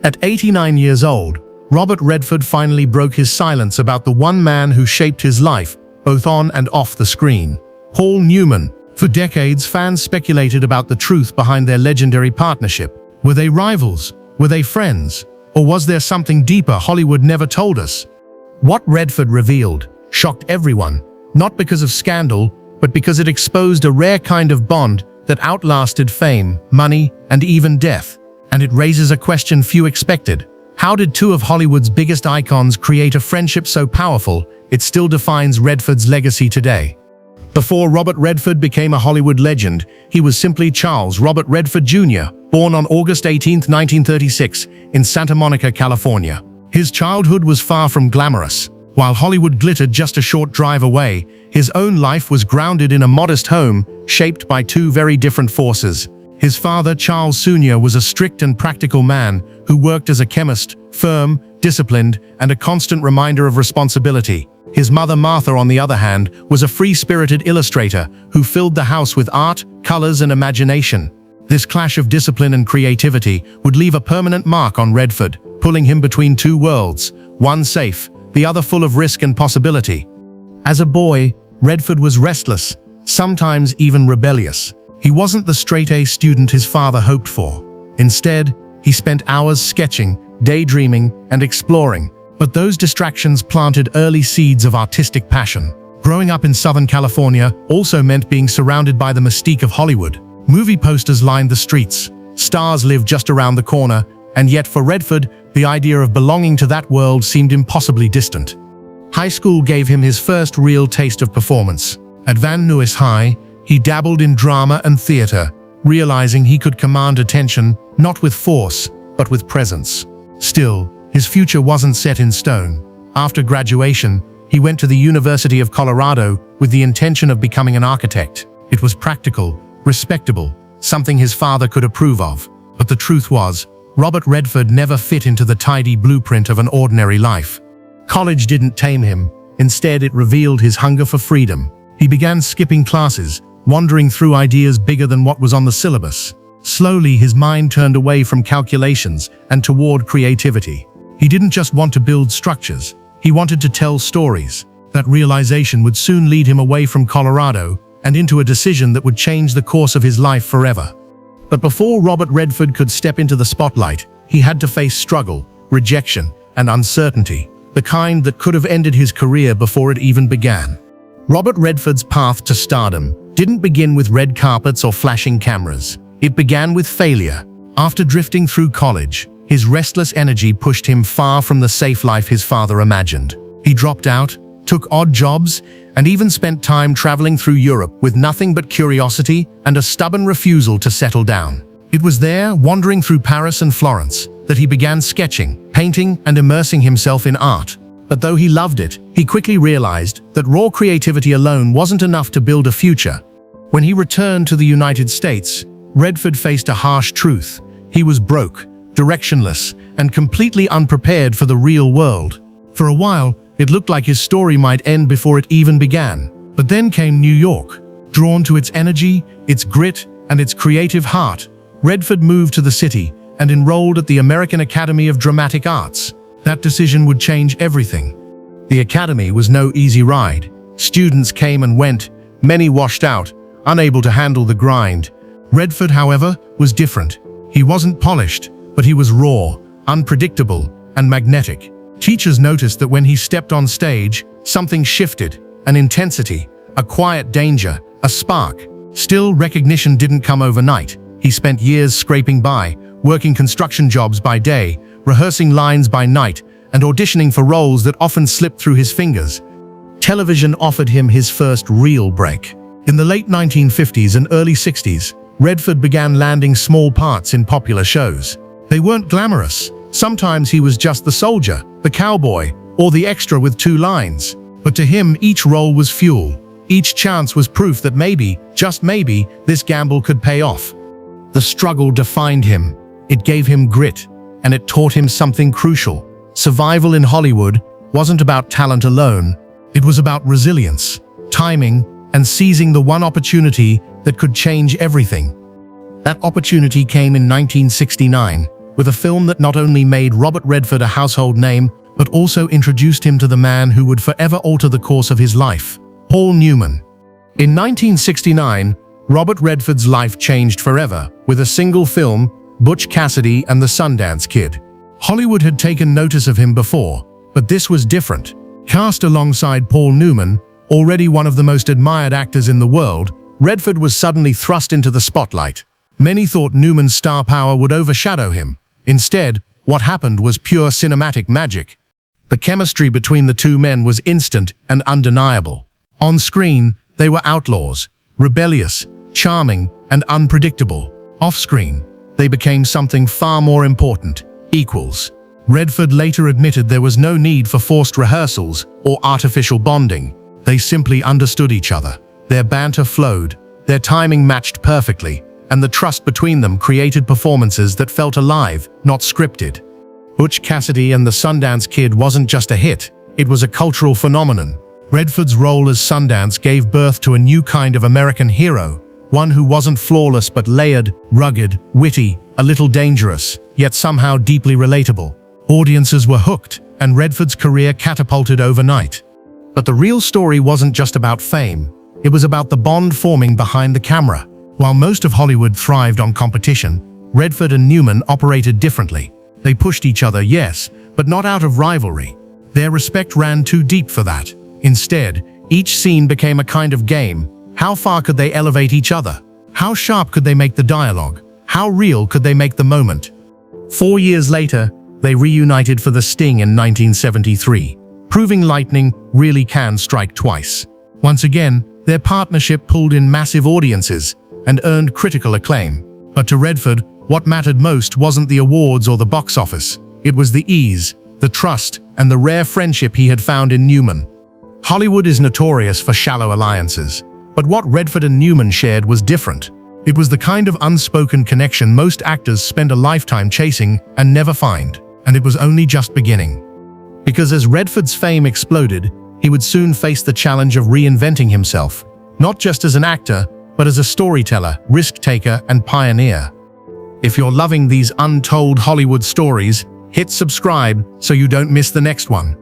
At 89 years old, Robert Redford finally broke his silence about the one man who shaped his life, both on and off the screen. Paul Newman. For decades, fans speculated about the truth behind their legendary partnership. Were they rivals? Were they friends? Or was there something deeper Hollywood never told us? What Redford revealed shocked everyone, not because of scandal, but because it exposed a rare kind of bond that outlasted fame, money, and even death. And it raises a question few expected. How did two of Hollywood's biggest icons create a friendship so powerful it still defines Redford's legacy today? Before Robert Redford became a Hollywood legend, he was simply Charles Robert Redford Jr., born on August 18, 1936, in Santa Monica, California. His childhood was far from glamorous. While Hollywood glittered just a short drive away, his own life was grounded in a modest home, shaped by two very different forces. His father, Charles Sr., was a strict and practical man who worked as a chemist, firm, disciplined, and a constant reminder of responsibility. His mother, Martha, on the other hand, was a free-spirited illustrator who filled the house with art, colors, and imagination. This clash of discipline and creativity would leave a permanent mark on Redford, pulling him between two worlds, one safe, the other full of risk and possibility. As a boy, Redford was restless, sometimes even rebellious. He wasn't the straight-A student his father hoped for. Instead, he spent hours sketching, daydreaming, and exploring. But those distractions planted early seeds of artistic passion. Growing up in Southern California also meant being surrounded by the mystique of Hollywood. Movie posters lined the streets, stars lived just around the corner, and yet for Redford, the idea of belonging to that world seemed impossibly distant. High school gave him his first real taste of performance. At Van Nuys High, he dabbled in drama and theater, realizing he could command attention not with force, but with presence. Still, his future wasn't set in stone. After graduation, he went to the University of Colorado with the intention of becoming an architect. It was practical, respectable, something his father could approve of. But the truth was, Robert Redford never fit into the tidy blueprint of an ordinary life. College didn't tame him. Instead, it revealed his hunger for freedom. He began skipping classes, wandering through ideas bigger than what was on the syllabus. Slowly, his mind turned away from calculations and toward creativity. He didn't just want to build structures, he wanted to tell stories. That realization would soon lead him away from Colorado and into a decision that would change the course of his life forever. But before Robert Redford could step into the spotlight, he had to face struggle, rejection, and uncertainty, the kind that could have ended his career before it even began. Robert Redford's path to stardom didn't begin with red carpets or flashing cameras. It began with failure. After drifting through college, his restless energy pushed him far from the safe life his father imagined. He dropped out, took odd jobs, and even spent time traveling through Europe with nothing but curiosity and a stubborn refusal to settle down. It was there, wandering through Paris and Florence, that he began sketching, painting, and immersing himself in art. But though he loved it, he quickly realized that raw creativity alone wasn't enough to build a future. When he returned to the United States, Redford faced a harsh truth. He was broke, directionless, and completely unprepared for the real world. For a while, it looked like his story might end before it even began. But then came New York. Drawn to its energy, its grit, and its creative heart, Redford moved to the city and enrolled at the American Academy of Dramatic Arts. That decision would change everything. The academy was no easy ride. Students came and went, many washed out, unable to handle the grind. Redford, however, was different. He wasn't polished, but he was raw, unpredictable, and magnetic. Teachers noticed that when he stepped on stage, something shifted, an intensity, a quiet danger, a spark. Still, recognition didn't come overnight. He spent years scraping by, working construction jobs by day, rehearsing lines by night, and auditioning for roles that often slipped through his fingers. Television offered him his first real break. In the late 1950s and early 60s, Redford began landing small parts in popular shows. They weren't glamorous. Sometimes he was just the soldier, the cowboy, or the extra with two lines. But to him, each role was fuel. Each chance was proof that maybe, just maybe, this gamble could pay off. The struggle defined him. It gave him grit, and it taught him something crucial. Survival in Hollywood wasn't about talent alone. It was about resilience, timing, and seizing the one opportunity that could change everything. That opportunity came in 1969, with a film that not only made Robert Redford a household name, but also introduced him to the man who would forever alter the course of his life, Paul Newman. In 1969, Robert Redford's life changed forever with a single film, Butch Cassidy and the Sundance Kid. Hollywood had taken notice of him before, but this was different. Cast alongside Paul Newman, already one of the most admired actors in the world, Redford was suddenly thrust into the spotlight. Many thought Newman's star power would overshadow him. Instead, what happened was pure cinematic magic. The chemistry between the two men was instant and undeniable. On screen, they were outlaws, rebellious, charming, and unpredictable. Off-screen, they became something far more important, equals. Redford later admitted there was no need for forced rehearsals or artificial bonding. They simply understood each other. Their banter flowed, their timing matched perfectly, and the trust between them created performances that felt alive, not scripted. Butch Cassidy and the Sundance Kid wasn't just a hit, it was a cultural phenomenon. Redford's role as Sundance gave birth to a new kind of American hero, one who wasn't flawless but layered, rugged, witty, a little dangerous, yet somehow deeply relatable. Audiences were hooked, and Redford's career catapulted overnight. But the real story wasn't just about fame, it was about the bond forming behind the camera. While most of Hollywood thrived on competition, Redford and Newman operated differently. They pushed each other, yes, but not out of rivalry. Their respect ran too deep for that. Instead, each scene became a kind of game. How far could they elevate each other? How sharp could they make the dialogue? How real could they make the moment? 4 years later, they reunited for The Sting in 1973, proving lightning really can strike twice. Once again, their partnership pulled in massive audiences and earned critical acclaim. But to Redford, what mattered most wasn't the awards or the box office. It was the ease, the trust, and the rare friendship he had found in Newman. Hollywood is notorious for shallow alliances, but what Redford and Newman shared was different. It was the kind of unspoken connection most actors spend a lifetime chasing and never find, and it was only just beginning. Because as Redford's fame exploded, he would soon face the challenge of reinventing himself, not just as an actor, but as a storyteller, risk-taker, and pioneer. If you're loving these untold Hollywood stories, hit subscribe so you don't miss the next one.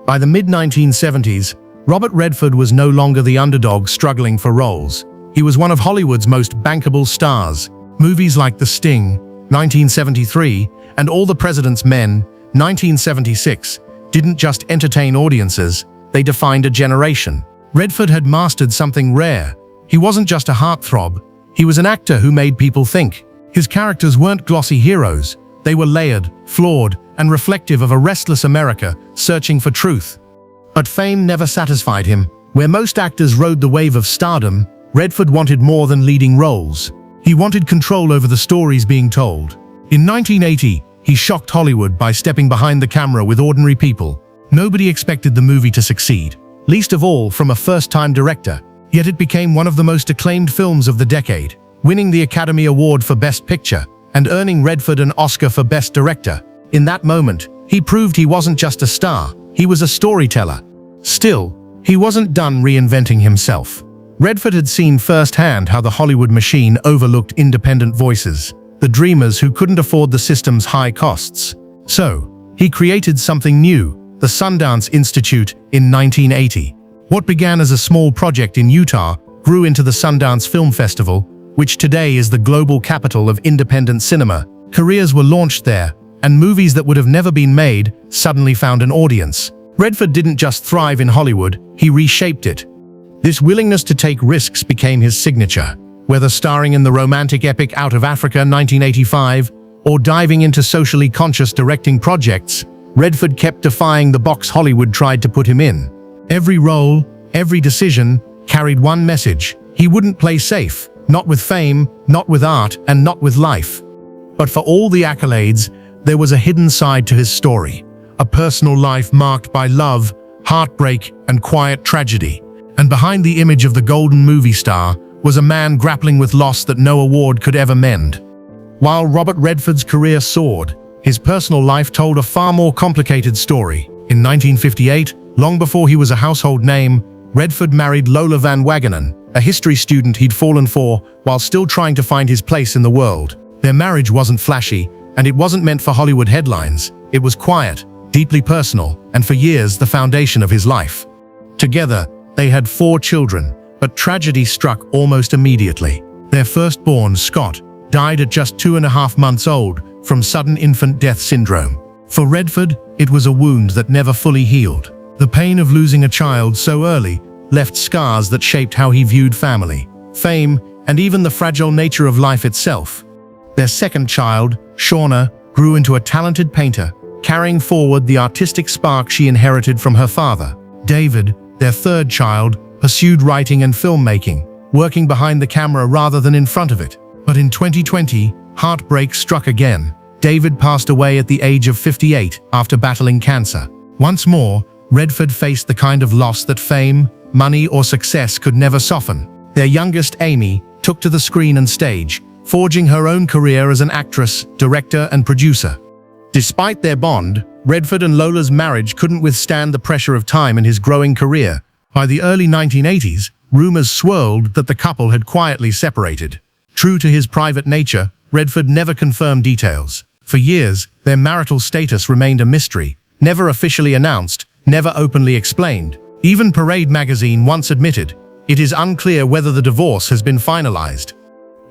By the mid-1970s, Robert Redford was no longer the underdog struggling for roles. He was one of Hollywood's most bankable stars. Movies like The Sting, 1973, and All the President's Men, 1976, didn't just entertain audiences, they defined a generation. Redford had mastered something rare. He wasn't just a heartthrob, he was an actor who made people think. His characters weren't glossy heroes, they were layered, flawed, and reflective of a restless America searching for truth. But fame never satisfied him. Where most actors rode the wave of stardom, Redford wanted more than leading roles. He wanted control over the stories being told. In 1980, he shocked Hollywood by stepping behind the camera with ordinary people. Nobody expected the movie to succeed, least of all from a first-time director. Yet it became one of the most acclaimed films of the decade, winning the Academy Award for Best Picture and earning Redford an Oscar for Best Director. In that moment, he proved he wasn't just a star, he was a storyteller. Still, he wasn't done reinventing himself. Redford had seen firsthand how the Hollywood machine overlooked independent voices, the dreamers who couldn't afford the system's high costs. So, he created something new, the Sundance Institute, in 1980. What began as a small project in Utah grew into the Sundance Film Festival, which today is the global capital of independent cinema. Careers were launched there, and movies that would have never been made suddenly found an audience. Redford didn't just thrive in Hollywood, he reshaped it. This willingness to take risks became his signature. Whether starring in the romantic epic Out of Africa 1985 or diving into socially conscious directing projects, Redford kept defying the box Hollywood tried to put him in. Every role, every decision, carried one message. He wouldn't play safe, not with fame, not with art, and not with life. But for all the accolades, there was a hidden side to his story. A personal life marked by love, heartbreak, and quiet tragedy. And behind the image of the golden movie star was a man grappling with loss that no award could ever mend. While Robert Redford's career soared, his personal life told a far more complicated story. In 1958, long before he was a household name, Redford married Lola Van Wagenen, a history student he'd fallen for while still trying to find his place in the world. Their marriage wasn't flashy, And it wasn't meant for Hollywood headlines. It was quiet, deeply personal, and for years the foundation of his life. Together, they had 4 children, but tragedy struck almost immediately. Their firstborn, Scott, died at just 2.5 months old from sudden infant death syndrome. For Redford, it was a wound that never fully healed. The pain of losing a child so early left scars that shaped how he viewed family, fame, and even the fragile nature of life itself. Their second child, Shauna, grew into a talented painter, carrying forward the artistic spark she inherited from her father. David, their third child, pursued writing and filmmaking, working behind the camera rather than in front of it. But in 2020, heartbreak struck again. David passed away at the age of 58 after battling cancer. Once more, Redford faced the kind of loss that fame, money, or success could never soften. Their youngest, Amy, took to the screen and stage, forging her own career as an actress, director, and producer. Despite their bond, Redford and Lola's marriage couldn't withstand the pressure of time in his growing career. By the early 1980s, rumors swirled that the couple had quietly separated. True to his private nature, Redford never confirmed details. For years, their marital status remained a mystery, never officially announced, never openly explained. Even Parade magazine once admitted, it is unclear whether the divorce has been finalized.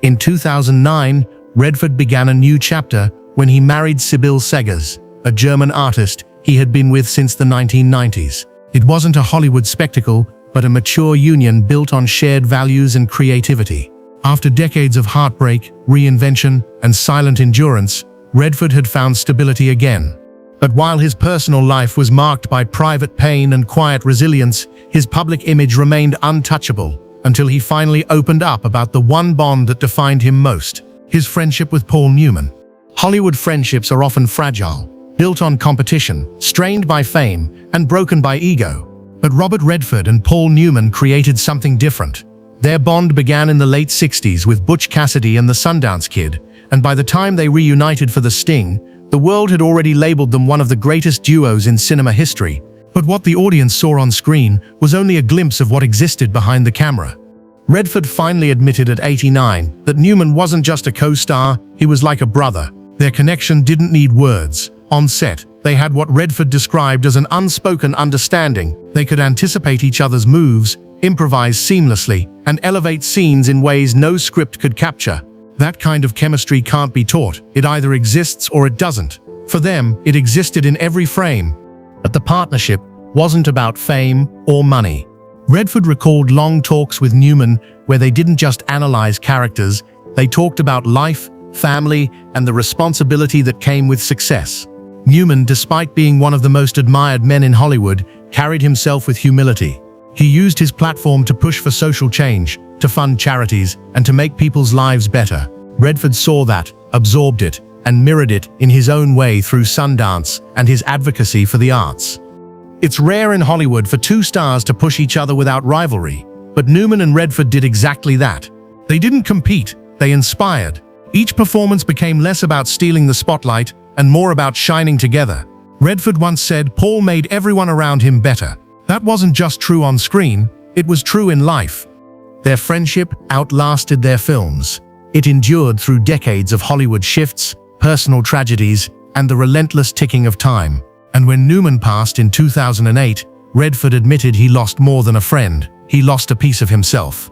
In 2009, Redford began a new chapter when he married Sibylle Seghers, a German artist he had been with since the 1990s. It wasn't a Hollywood spectacle, but a mature union built on shared values and creativity. After decades of heartbreak, reinvention, and silent endurance, Redford had found stability again. But while his personal life was marked by private pain and quiet resilience, his public image remained untouchable until he finally opened up about the one bond that defined him most: his friendship with Paul Newman. Hollywood friendships are often fragile, built on competition, strained by fame, and broken by ego. But Robert Redford and Paul Newman created something different. Their bond began in the late 60s with Butch Cassidy and the Sundance Kid, and by the time they reunited for The Sting, the world had already labeled them one of the greatest duos in cinema history. But what the audience saw on screen was only a glimpse of what existed behind the camera. Redford finally admitted at 89 that Newman wasn't just a co-star, he was like a brother. Their connection didn't need words. On set, they had what Redford described as an unspoken understanding. They could anticipate each other's moves, improvise seamlessly, and elevate scenes in ways no script could capture. That kind of chemistry can't be taught. It either exists or it doesn't. For them, it existed in every frame. But the partnership wasn't about fame or money. Redford recalled long talks with Newman where they didn't just analyze characters, they talked about life, family, and the responsibility that came with success. Newman, despite being one of the most admired men in Hollywood, carried himself with humility. He used his platform to push for social change, to fund charities, and to make people's lives better. Redford saw that, absorbed it, and mirrored it in his own way through Sundance and his advocacy for the arts. It's rare in Hollywood for two stars to push each other without rivalry, but Newman and Redford did exactly that. They didn't compete, they inspired. Each performance became less about stealing the spotlight and more about shining together. Redford once said Paul made everyone around him better. That wasn't just true on screen, it was true in life. Their friendship outlasted their films. It endured through decades of Hollywood shifts, personal tragedies, and the relentless ticking of time. And when Newman passed in 2008, Redford admitted he lost more than a friend, he lost a piece of himself.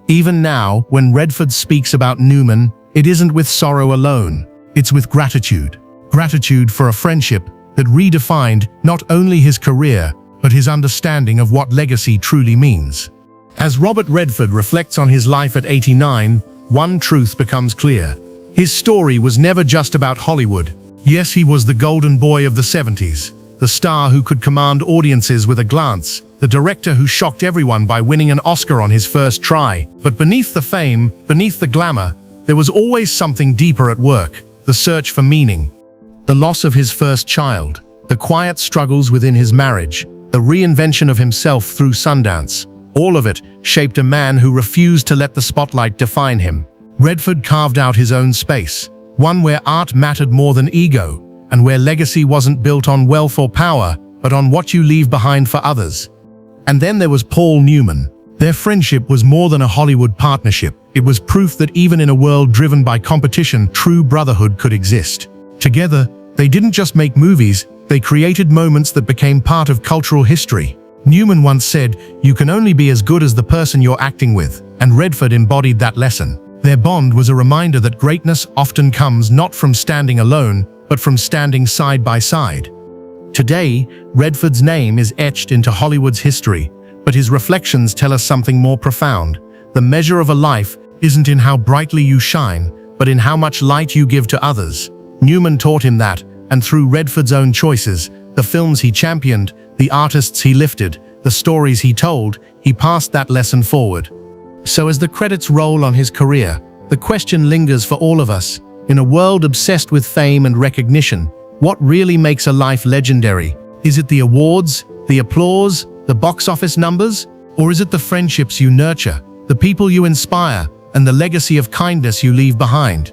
Even now, when Redford speaks about Newman, it isn't with sorrow alone, it's with gratitude. Gratitude for a friendship that redefined not only his career, but his understanding of what legacy truly means. As Robert Redford reflects on his life at 89, one truth becomes clear. His story was never just about Hollywood. Yes, he was the golden boy of the 70s, the star who could command audiences with a glance, the director who shocked everyone by winning an Oscar on his first try. But beneath the fame, beneath the glamour, there was always something deeper at work, the search for meaning. The loss of his first child, the quiet struggles within his marriage, the reinvention of himself through Sundance, all of it shaped a man who refused to let the spotlight define him. Redford carved out his own space, one where art mattered more than ego, and where legacy wasn't built on wealth or power, but on what you leave behind for others. And then there was Paul Newman. Their friendship was more than a Hollywood partnership. It was proof that even in a world driven by competition, true brotherhood could exist. Together, they didn't just make movies, they created moments that became part of cultural history. Newman once said, "You can only be as good as the person you're acting with," and Redford embodied that lesson. Their bond was a reminder that greatness often comes not from standing alone, but from standing side by side. Today, Redford's name is etched into Hollywood's history, but his reflections tell us something more profound. The measure of a life isn't in how brightly you shine, but in how much light you give to others. Newman taught him that, and through Redford's own choices, the films he championed, the artists he lifted, the stories he told, he passed that lesson forward. So as the credits roll on his career, the question lingers for all of us. In a world obsessed with fame and recognition, what really makes a life legendary? Is it the awards, the applause, the box office numbers? Or is it the friendships you nurture, the people you inspire, and the legacy of kindness you leave behind?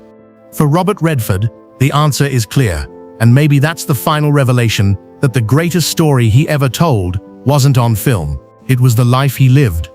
For Robert Redford, the answer is clear, and maybe that's the final revelation, that the greatest story he ever told wasn't on film. It was the life he lived.